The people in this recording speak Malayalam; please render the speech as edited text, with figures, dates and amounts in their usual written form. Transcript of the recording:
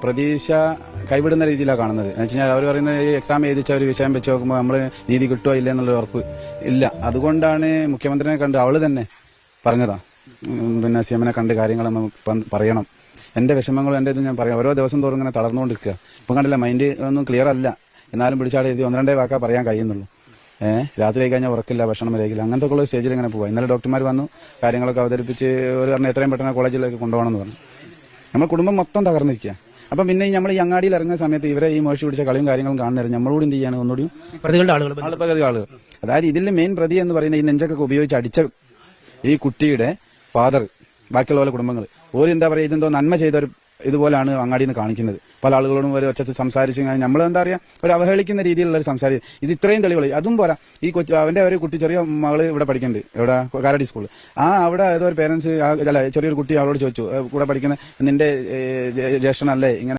പ്രതീക്ഷ കൈവിടുന്ന രീതിയിലാണ് കാണുന്നത്. എന്ന് വെച്ചാൽ അവർ പറയുന്നത് ഈ എക്സാം എഴുതിച്ച ഒരു വിഷയം വെച്ച് നോക്കുമ്പോൾ നമ്മൾ നീതി കിട്ടുമോ ഇല്ല എന്നുള്ള ഉറപ്പ് ഇല്ല. അതുകൊണ്ടാണ് മുഖ്യമന്ത്രിനെ കണ്ട് അവള് തന്നെ പറഞ്ഞതാ, പിന്നെ സിഎമ്മിനെ കണ്ട് കാര്യങ്ങൾ പറയണം, എന്റെ വിഷമങ്ങളും എന്റെ ഇതും ഞാൻ പറയാം. ഓരോ ദിവസം തോറും ഇങ്ങനെ തളർന്നുകൊണ്ടിരിക്കുക. ഇപ്പം കണ്ടില്ല, മൈൻഡ് ഒന്നും ക്ലിയർ അല്ല, എന്നാലും പിടിച്ചാടെ എഴുതി 1-2 വാക്കാ പറയാൻ കഴിയുന്നുള്ളൂ. രാത്രി ആയി കഴിഞ്ഞാൽ ഉറക്കില്ല, ഭക്ഷണം വരേക്കില്ല, അങ്ങനത്തെ ഉള്ള സ്റ്റേജിൽ ഇങ്ങനെ പോവാം. ഇന്നലെ ഡോക്ടർമാർ വന്നു, കാര്യങ്ങളൊക്കെ അവതരിപ്പിച്ച് ഒരു പറഞ്ഞ എത്രയും പെട്ടെന്ന് കോളേജിലേക്ക് കൊണ്ടുപോകണമെന്ന് പറഞ്ഞു. നമ്മുടെ കുടുംബം മൊത്തം തകർന്നിരിക്കുക. അപ്പം പിന്നെ നമ്മൾ ഈ അങ്ങാടിയിൽ ഇറങ്ങുന്ന സമയത്ത് ഇവരെ ഈ മോശി പിടിച്ച കളിയും കാര്യങ്ങളും കാണുന്നവരും നമ്മളോട് എന്ത് ചെയ്യാണ്, ഒന്നുകൂടി പ്രതികളുടെ ആളുകൾ. അതായത് ഇതിൽ മെയിൻ പ്രതി എന്ന് പറയുന്ന ഈ നെഞ്ചൊക്കെ ഉപയോഗിച്ച് അടിച്ച ഈ കുട്ടിയുടെ ഫാദർ, ബാക്കിയുള്ള കുടുംബങ്ങൾ ഓര് എന്താ പറയുക, ഇതെന്തോ നന്മ ചെയ്തൊരു ഇതുപോലാണ് അങ്ങാടിയിൽ നിന്ന് കാണിക്കുന്നത്. പല ആളുകളോടും ഒരു ഒച്ചത്ത് സംസാരിച്ച് നമ്മൾ എന്താ പറയുക, ഒരു അവഹേളിക്കുന്ന രീതിയിലുള്ള ഒരു സംസാരം. ഇത് ഇത്രയും തെളിവുകൾ അതും പോരാ. ഈ അവന്റെ ഒരു കുട്ടി, ചെറിയ മകള് ഇവിടെ പഠിക്കുന്നുണ്ട്, ഇവിടെ കാരടി സ്കൂളിൽ. അവിടെ ഏതോ ഒരു പേരൻസ്, അല്ല ചെറിയൊരു കുട്ടി അവളോട് ചോദിച്ചു, കൂടെ പഠിക്കുന്ന നിന്റെ ജ്യേഷ്ഠനല്ലേ ഇങ്ങനെ